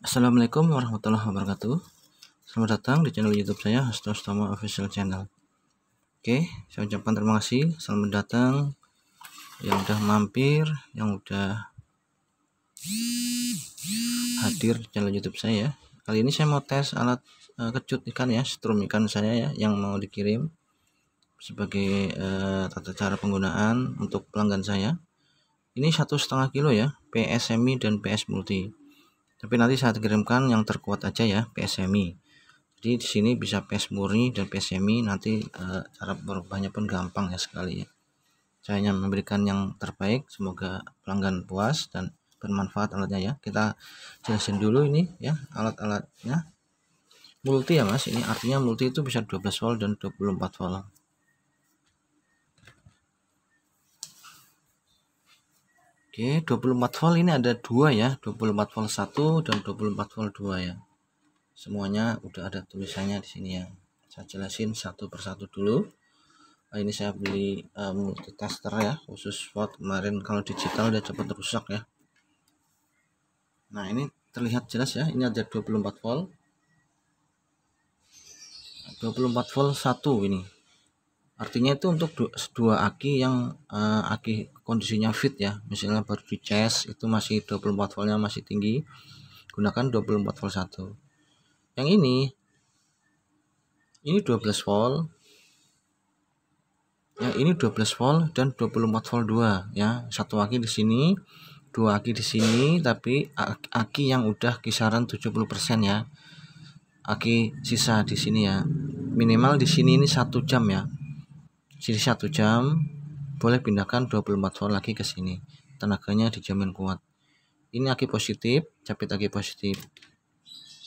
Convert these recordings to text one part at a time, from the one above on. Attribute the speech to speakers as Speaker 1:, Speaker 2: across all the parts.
Speaker 1: Assalamualaikum warahmatullahi wabarakatuh. Selamat datang di channel YouTube saya, Hasto Stomo Official Channel. Oke, saya ucapkan terima kasih. Selamat datang yang udah mampir, yang udah hadir di channel YouTube saya. Kali ini saya mau tes alat kecut ikan ya, strum ikan saya ya, yang mau dikirim sebagai tata cara penggunaan untuk pelanggan saya. Ini 1,5 kilo ya, PS semi dan PS multi. Tapi nanti saya kirimkan yang terkuat aja ya, PS semi. Jadi di sini bisa PS murni dan PS semi, nanti cara berubahnya pun gampang ya sekali ya. Saya hanya memberikan yang terbaik, semoga pelanggan puas dan bermanfaat alatnya ya. Kita jelasin dulu ini ya alat-alatnya. Multi ya Mas, ini artinya multi itu bisa 12 volt dan 24 volt. Oke, 24 volt ini ada dua ya, 24 volt 1 dan 24 volt 2 ya. Semuanya udah ada tulisannya di sini ya. Saya jelasin satu persatu dulu. Ini saya beli multitester ya, khusus volt. Kemarin kalau digital udah cepat rusak ya. Nah, ini terlihat jelas ya, ini ada 24 volt. 24 volt 1 ini. Artinya itu untuk dua aki yang aki kondisinya fit ya. Misalnya baru di cas itu masih 24 voltnya masih tinggi, gunakan 24 volt 1. Yang ini 12 volt. Ya, ini 12 volt dan 24 volt 2 ya. Satu aki di sini, dua aki di sini, tapi aki yang udah kisaran 70% ya. Aki sisa di sini ya. Minimal di sini ini 1 jam ya. Sini 1 jam, boleh pindahkan 24 volt lagi ke sini. Tenaganya dijamin kuat. Ini aki positif, capit aki positif.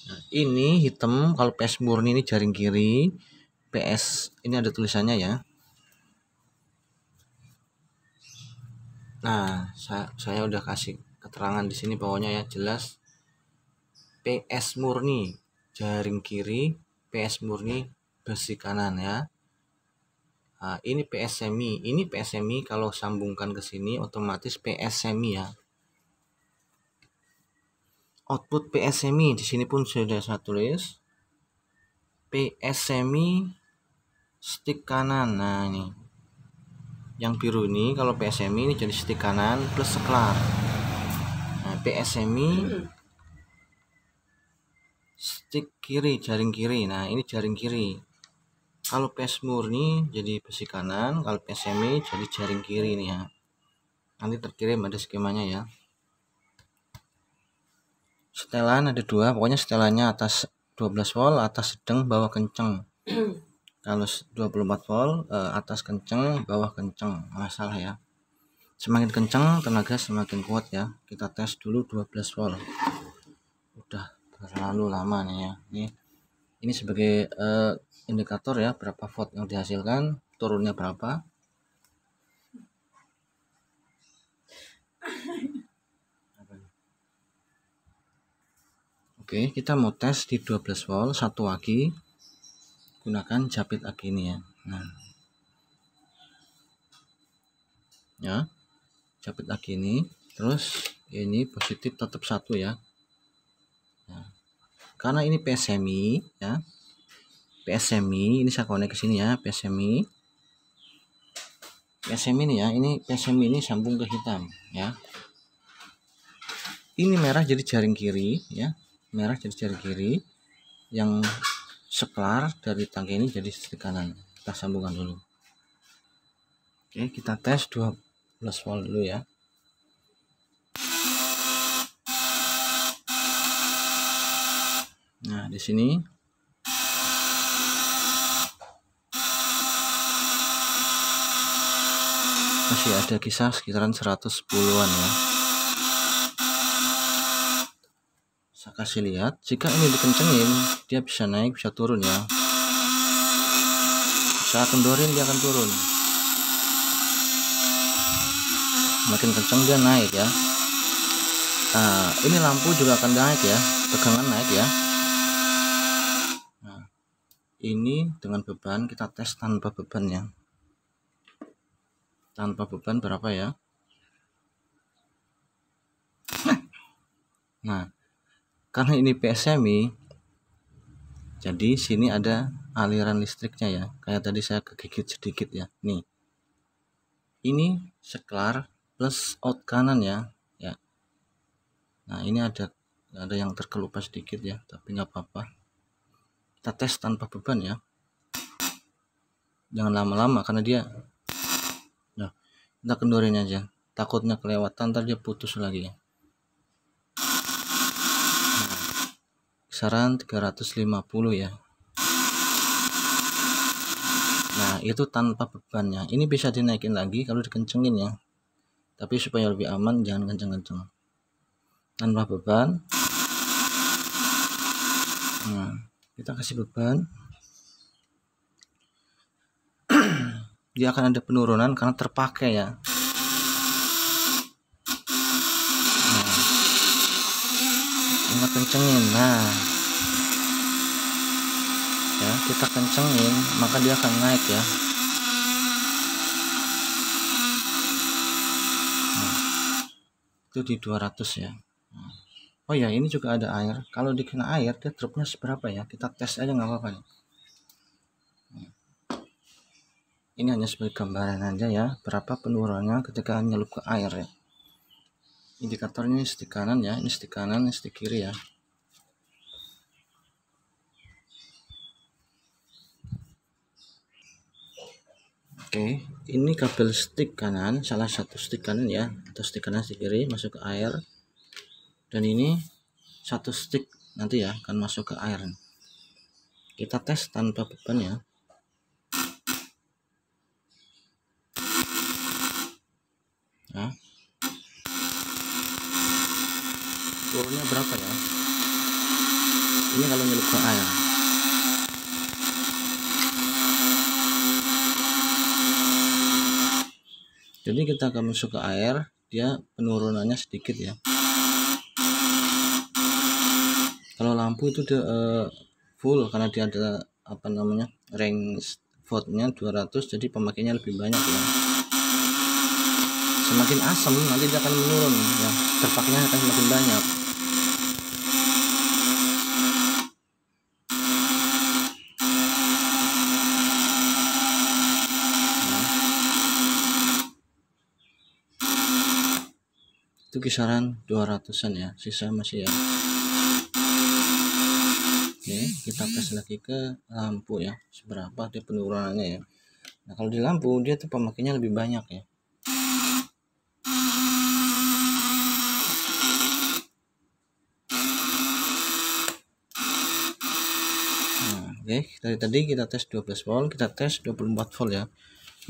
Speaker 1: Nah, ini hitam kalau PS murni ini jaring kiri, PS ini ada tulisannya ya. Nah, saya udah kasih keterangan di sini pokoknya ya, jelas. PS murni jaring kiri, PS murni besi kanan ya. Nah, ini PS semi. Ini PS semi kalau sambungkan ke sini otomatis PS semi ya. Output PS semi di sini pun sudah saya tulis. PS semi stick kanan. Nah, ini. Yang biru ini kalau PS semi ini jadi stick kanan plus seklar. Nah, PS semi stick kiri, jaring kiri. Nah, ini jaring kiri. Kalau PS murni jadi besi kanan, kalau PS semi jadi jaring kiri nih ya. Nanti terkirim ada skemanya ya. Setelan ada dua, pokoknya setelannya atas 12 volt, atas sedang, bawah kenceng. Kalau 24 volt, atas kenceng, bawah kenceng, masalah ya. Semakin kenceng tenaga semakin kuat ya. Kita tes dulu 12 volt. Udah terlalu lama nih ya. Ini sebagai indikator ya, berapa volt yang dihasilkan, turunnya berapa. Oke, kita mau tes di 12 volt 1 aki, gunakan japit aki ini ya. Nah, ya, japit aki ini, terus ini positif tetap 1 ya. Nah, karena ini PS semi ya, PS semi ini saya konek ke sini ya, PS semi. PS semi ini ya, ini PS semi ini sambung ke hitam ya. Ini merah jadi jaring kiri ya, merah jadi jaring kiri. Yang seklar dari tangki ini jadi stick kanan. Kita sambungkan dulu. Oke, kita tes 12 volt dulu ya. Nah, di sini masih ada kisah sekitaran 110-an ya. Saya kasih lihat, jika ini dikencengin, dia bisa naik, bisa turun ya. Saya kendorin, dia akan turun. Makin kenceng dia naik ya. Nah, ini lampu juga akan naik ya, tegangan naik ya. Nah, ini dengan beban, kita tes tanpa beban ya. Tanpa beban berapa ya? Nah, karena ini PSMI, jadi sini ada aliran listriknya ya, kayak tadi saya kegigit sedikit ya. Nih, ini seklar plus out kanan ya. Nah, ini ada yang terkelupas sedikit ya, tapi nggak apa-apa. Kita tes tanpa beban ya, jangan lama-lama karena dia. Nah, kita kendorin aja, takutnya kelewatan ntar dia putus lagi ya. Kisaran 350 ya. Nah, itu tanpa bebannya. Ini bisa dinaikin lagi kalau dikencengin ya, tapi supaya lebih aman jangan kenceng-kenceng. Tanpa beban. Nah, kita kasih beban. Dia akan ada penurunan karena terpakai ya. Nah, kita kencengin. Nah, ya, kita kencengin maka dia akan naik ya. Nah, itu di 200 ya. Oh ya, ini juga ada air. Kalau dikena air dia dropnya seberapa ya, kita tes aja nggak apa-apa. Ini hanya sebagai gambaran aja ya, berapa penurunannya ketika nyelup ke air ya. Indikatornya stick kanan ya, ini stick kanan, ini stick kiri ya. Oke, ini kabel stick kanan, salah satu stick kanan ya, atau stick kanan stick kiri masuk ke air. Dan ini satu stick nanti ya akan masuk ke air. Kita tes tanpa beban ya. Nah, turunnya berapa ya? Ini kalau nyelup ke air. Jadi kita akan masuk ke air, dia penurunannya sedikit ya. Kalau lampu itu udah full karena dia ada apa namanya range voltnya 200, jadi pemakainya lebih banyak ya. Semakin asam nanti dia akan menurun ya, terpakainya akan semakin banyak. Itu kisaran 200-an ya, sisa masih ya. Oke, kita tes lagi ke lampu ya, seberapa dia penurunannya ya. Nah, kalau di lampu dia tuh pemakainya lebih banyak ya. Nah, oke, dari tadi kita tes 12 volt, kita tes 24 volt ya.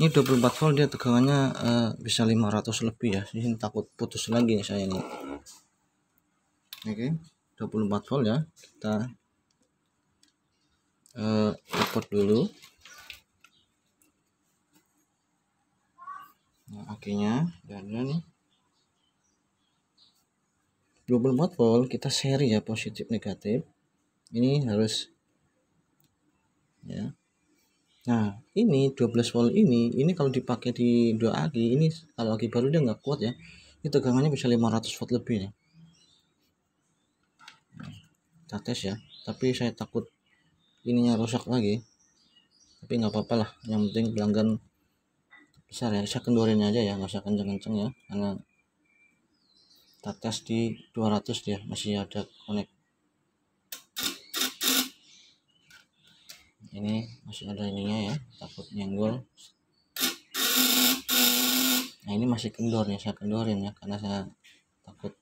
Speaker 1: Ini 24 volt dia tegangannya bisa 500 lebih ya. Ini takut putus lagi nih saya nih. Oke, 24 volt ya. Kita repot dulu. Nah, akhirnya ada nih 24 volt, kita seri ya, positif negatif. Ini harus ya. Nah, ini 12 volt ini kalau dipakai di 2 aki, ini kalau aki baru dia nggak kuat ya. Ini tegangannya bisa 500 volt lebih ya. Kita tes ya, tapi saya takut ininya rusak lagi. Tapi nggak apa-apa lah, yang penting pelanggan besar ya. Saya kendorin aja ya, nggak usah kenceng-kenceng ya, karena kita tes di 200 dia masih ada connect. Ini masih ada ininya ya, takut nyenggol. Nah, ini masih kendor ya, saya kendorin ya karena saya takut.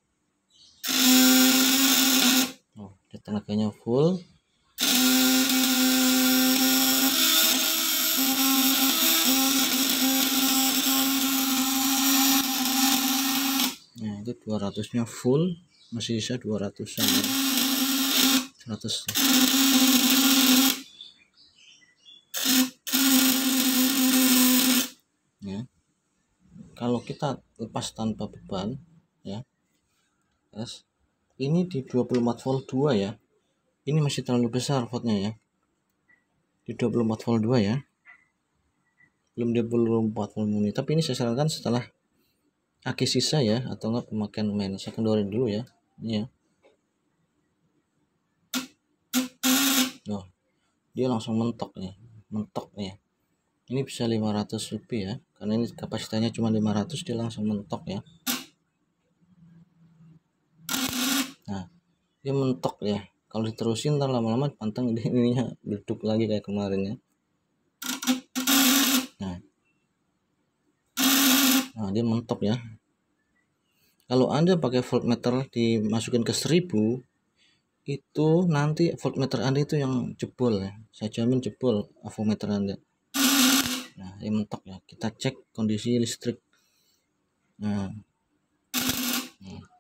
Speaker 1: Oh, dia tenaganya full. Nah, itu 200-nya full, masih sisa 200-an ya. 100 ya. Kalau kita lepas tanpa beban ya, terus ini di 24 volt 2 ya, ini masih terlalu besar voltnya ya, di 24 volt 2 ya, belum di 24 volt murni. Tapi ini saya sarankan setelah aki sisa ya, atau enggak pemakaian main. Saya kendorin dulu ya, ini ya. Loh, dia langsung mentok nih, ini bisa 500 lebih ya, karena ini kapasitasnya cuma 500, dia langsung mentok ya. Nah, dia mentok ya, kalau diterusin ntar lama-lama pantang ininya beleduk lagi kayak kemarin ya. Nah, dia mentok ya. Kalau Anda pakai voltmeter dimasukin ke 1000, itu nanti voltmeter Anda itu yang jebol ya, saya jamin jebol avometer Anda. Nah, dia mentok ya, kita cek kondisi listrik. Nah,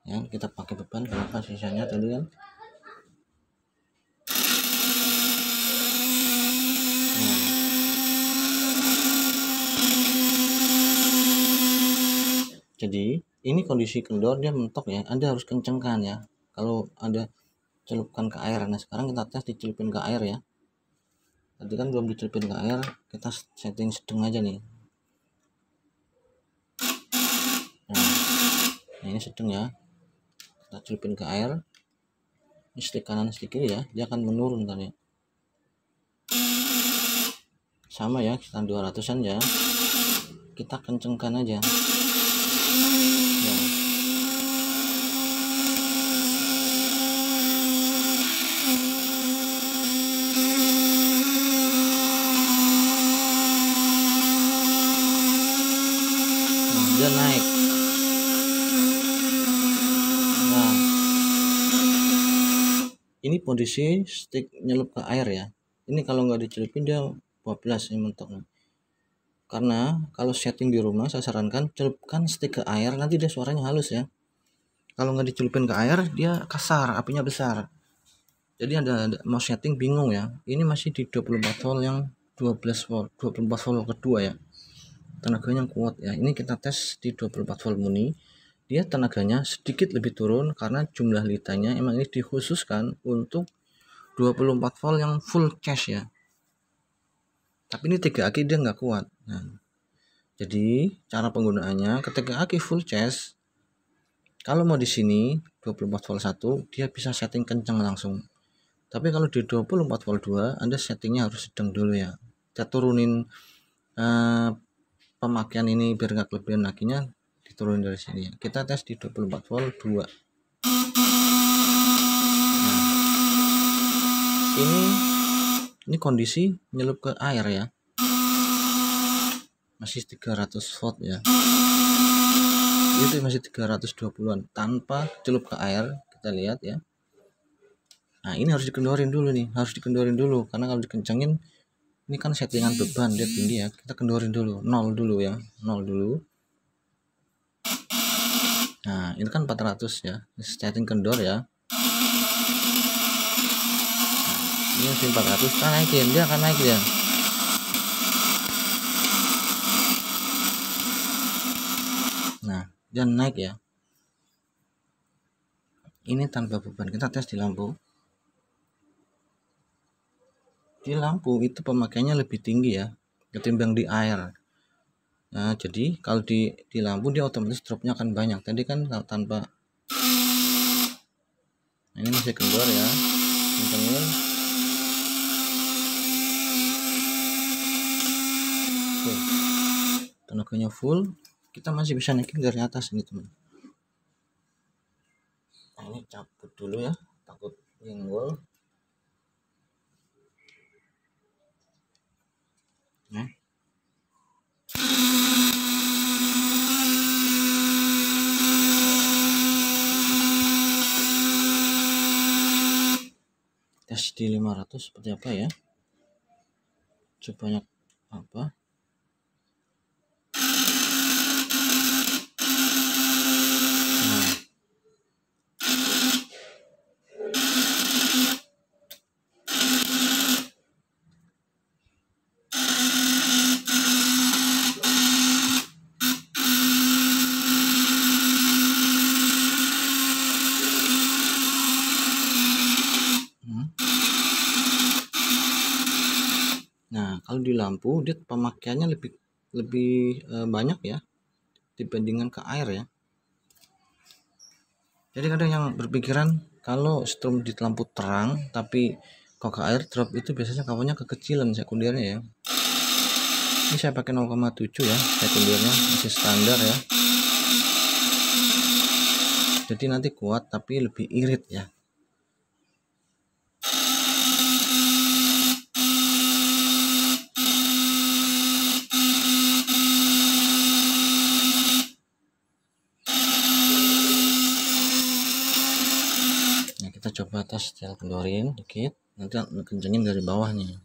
Speaker 1: ya kita pakai beban, kenapa sisanya tadi kan. Jadi ini kondisi kendor, dia mentok ya, Anda harus kencengkan ya. Kalau Anda celupkan ke air, nah sekarang kita tes dicelupin ke air ya. Tadi kan belum dicelupin ke air, kita setting sedang aja nih. Nah ini sedang ya, kita celupin ke air. Ini stick kanan stick kiri ya, dia akan menurun kan ya. Sama ya, kita 200an ya, kita kencengkan aja ya. Nah, dia naik. Nah, ini posisi stick nyelup ke air ya, ini kalau nggak dicelupin dia 12 ini mentoknya. Karena kalau setting di rumah saya sarankan celupkan stick ke air, nanti dia suaranya halus ya. Kalau nggak dicelupin ke air dia kasar, apinya besar. Jadi ada mau setting bingung ya. Ini masih di 24 volt yang 12 volt, 24 volt kedua ya. Tenaganya kuat ya. Ini kita tes di 24 volt murni. Dia tenaganya sedikit lebih turun karena jumlah litanya emang ini dikhususkan untuk 24 volt yang full charge ya. Tapi ini 3 aki dia nggak kuat. Nah, jadi cara penggunaannya ketika aki full charge, kalau mau di sini 24 volt 1 dia bisa setting kencang langsung. Tapi kalau di 24 volt 2 Anda settingnya harus sedang dulu ya. Kita turunin pemakaian ini biar nggak kelebihan akinya, diturunin dari sini. Kita tes di 24 volt 2. Nah, ini kondisi nyelup ke air ya, masih 300 volt ya, itu masih 320an tanpa celup ke air. Kita lihat ya. Nah ini harus dikendorin dulu nih, karena kalau dikencengin ini kan settingan beban dia tinggi ya, kita kendorin dulu, 0 dulu ya, 0 dulu. Nah ini kan 400 ya, setting kendor ya. Nah, ini masih 400, kan naikin, dia akan naik ya. Nah dia naik ya, ini tanpa beban. Kita tes di lampu. Di lampu itu pemakaiannya lebih tinggi ya ketimbang di air. Nah jadi kalau di lampu dia otomatis dropnya akan banyak. Tadi kan kalau tanpa. Nah, ini masih kendor ya, kencengin. Tenaganya full, kita masih bisa naikin dari atas ini teman. Nah ini cabut dulu ya, takut nyenggol. Nah tes di 500 seperti apa ya, sebanyak apa. Nah kalau di lampu dia pemakaiannya lebih banyak ya dibandingkan ke air ya. Jadi kadang yang berpikiran kalau strom di lampu terang tapi Kalau ke air drop itu biasanya kabelnya kekecilan sekundernya ya. Ini saya pakai 0,7 ya, sekundernya masih standar ya. Jadi nanti kuat tapi lebih irit ya. Nah, kita coba tes setel kendorin dikit, nanti kencengin dari bawah nih.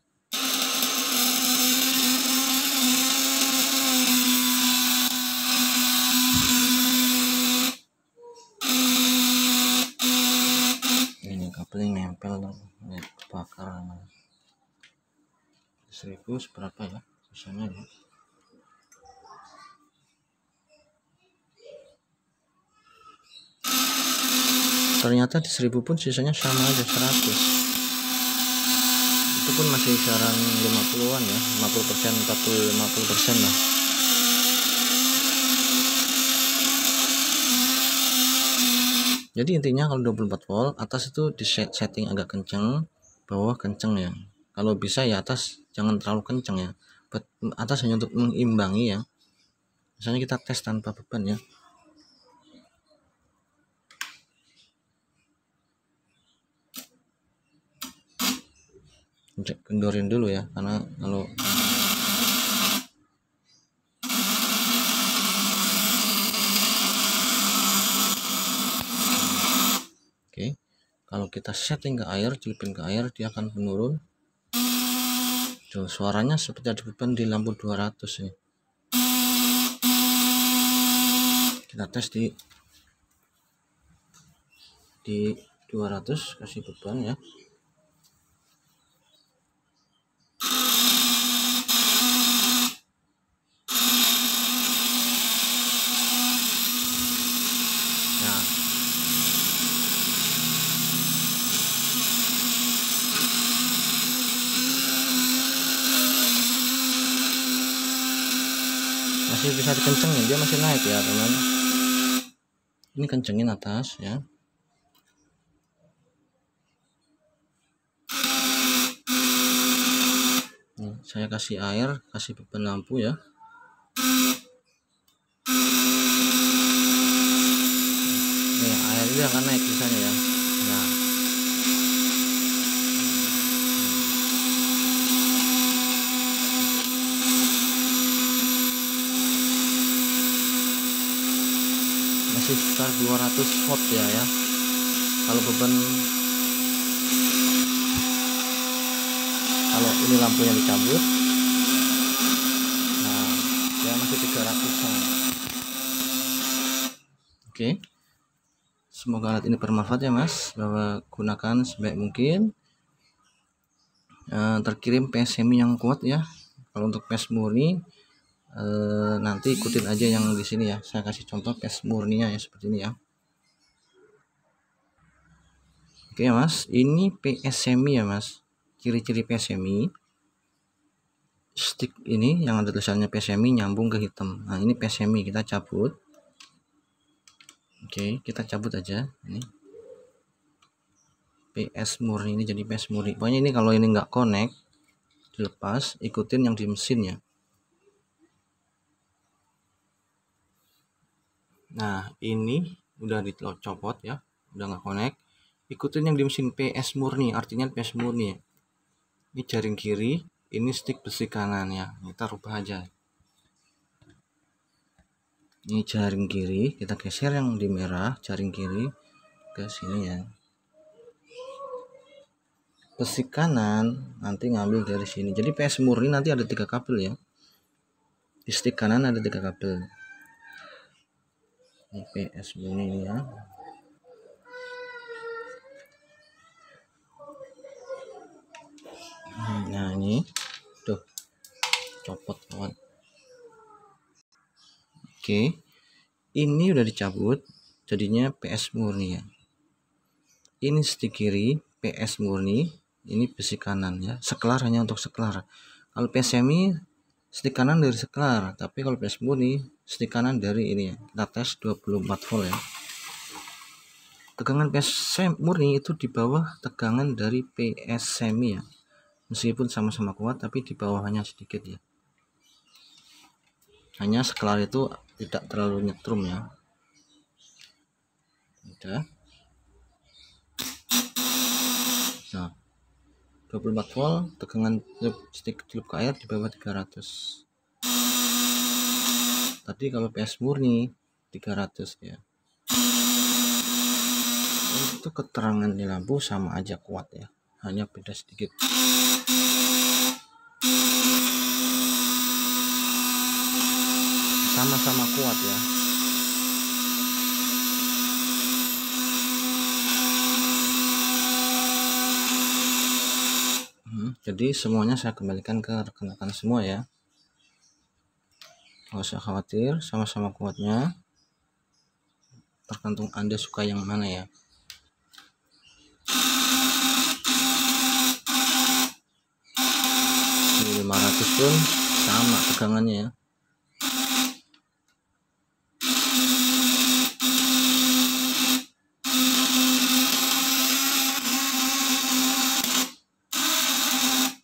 Speaker 1: Ini kabelnya nempel dong, bakar. 1000 seberapa ya sisanya ya. Ternyata di 1000 pun sisanya sama aja 100. Itu pun masih kisaran 50-an ya, 50%, 50% lah. Jadi intinya kalau 24 volt atas itu di setting agak kenceng, bawah kenceng ya. Kalau bisa ya atas jangan terlalu kenceng ya. Atas hanya untuk mengimbangi ya. Misalnya kita tes tanpa beban ya. Kendorin dulu ya, karena kalau kalau kita setting ke air, celupin ke air, dia akan menurun. Tuh, suaranya seperti ada beban di lampu 200 nih. Kita tes di 200, kasih beban ya. Masih bisa dikencengin, dia masih naik ya teman. Ini kencengin atas ya. Nih, saya kasih air, kasih beban lampu ya. Nih air dia akan naik misalnya ya. Nah, masih sekitar 200 watt ya. Kalau beban, kalau ini lampunya dicabut, nah dia masih 300an. Oke. Semoga alat ini bermanfaat ya mas, bahwa gunakan sebaik mungkin. Terkirim PS semi yang kuat ya. Kalau untuk PS murni nanti ikutin aja yang di sini ya, saya kasih contoh PS murninya ya seperti ini ya. Oke ya mas, ini PS semi ya mas. Ciri-ciri PS semi, stick ini yang ada tulisannya PS semi nyambung ke hitam. Nah ini PS semi, kita cabut. Oke, kita cabut aja ini. PS murni ini jadi PS murni. Pokoknya ini kalau ini nggak connect, dilepas, ikutin yang di mesin ya. Nah ini udah dicopot ya, udah nggak connect. Ikutin yang di mesin PS murni, artinya PS murni. Ini jaring kiri, ini stick besi kanan ya. Kita rubah aja. Ini jaring kiri, kita geser yang di merah, jaring kiri ke sini ya. Besi kanan nanti ngambil dari sini. Jadi PS murni nanti ada 3 kabel ya. Di stick kanan ada 3 kabel. Ini PS murni ini ya. Nah ini tuh copot kawan. Oke, ini udah dicabut, jadinya PS murni ya. Ini stick kiri PS murni, ini besi kanan ya. Seklar hanya untuk seklar. Kalau PS semi stick kanan dari seklar, tapi kalau PS murni stick kanan dari ini ya. Kita tes 24 volt ya. tegangan PS murni itu di bawah tegangan dari PS semi ya, meskipun sama-sama kuat tapi di bawahnya sedikit ya, hanya sekelar itu tidak terlalu nyetrum ya. Udah. Nah, 24 volt tegangan stick celup ke air di bawah 300. Tadi kalau PS murni 300 ya. Untuk keterangan di lampu sama aja kuat ya, hanya beda sedikit. Sama-sama kuat ya. Jadi semuanya saya kembalikan ke rekan-rekan semua ya. Nggak usah khawatir, sama-sama kuatnya. Tergantung Anda suka yang mana ya. Di 500 pun sama tegangannya ya.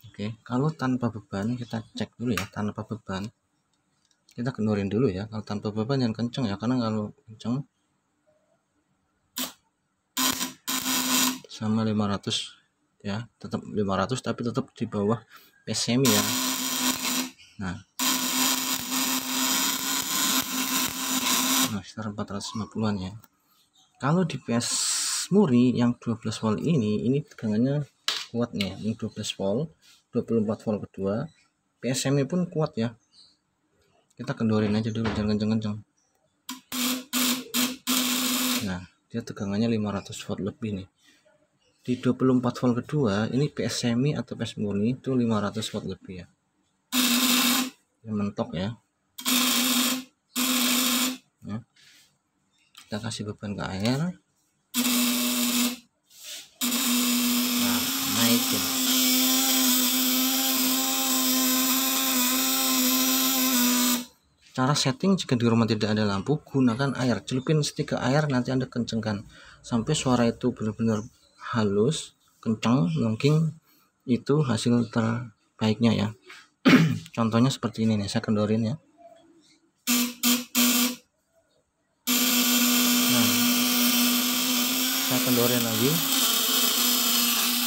Speaker 1: Oke, kalau tanpa beban kita cek dulu ya, tanpa beban. Kita kendorin dulu ya. Kalau tanpa beban jangan kenceng ya, karena kalau kenceng sama 500 ya, tetap 500 tapi tetap di bawah PS semi ya. Nah, sekitar 450-an ya. Kalau di PS murni yang 12 volt ini tegangannya kuat nih, ini 12 volt, 24 volt kedua, PS semi pun kuat ya. Kita kendorin aja dulu, jangan kenceng-kenceng. Nah, dia tegangannya 500 volt lebih nih. Di 24 volt kedua, ini PS semi atau PS murni itu 500 volt lebih ya. Ini mentok ya. Kita kasih beban ke air. Nah, naikin. Cara setting jika di rumah tidak ada lampu, gunakan air. Celupin stick ke air, nanti Anda kencengkan sampai suara itu benar-benar halus, kencang, melengking. Itu hasil terbaiknya ya. Contohnya seperti ini nih, saya kendorin ya. Nah, saya kendorin lagi.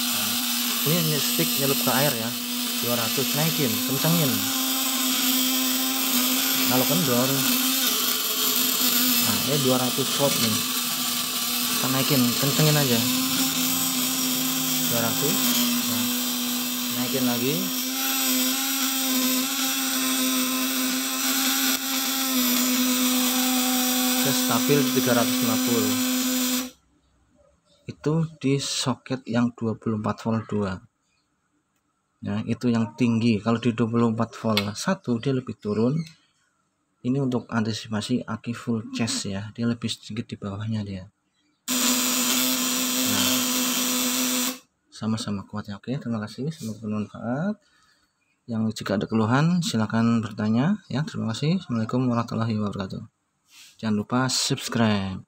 Speaker 1: Nah, ini stick nyelup ke air ya, 200, naikin, kencengin. Kalau kendor, nah ini 200 volt nih, kita naikin, kencengin aja, 200, nah, naikin lagi, ke stabil 350. Itu di soket yang 24 volt 2 ya, itu yang tinggi. Kalau di 24 volt 1 dia lebih turun. Ini untuk antisipasi aki full charge ya, dia lebih sedikit di bawahnya dia. Nah, sama-sama kuat ya. Oke, terima kasih, semoga bermanfaat. Yang jika ada keluhan silakan bertanya ya. Terima kasih. Assalamualaikum warahmatullahi wabarakatuh. Jangan lupa subscribe.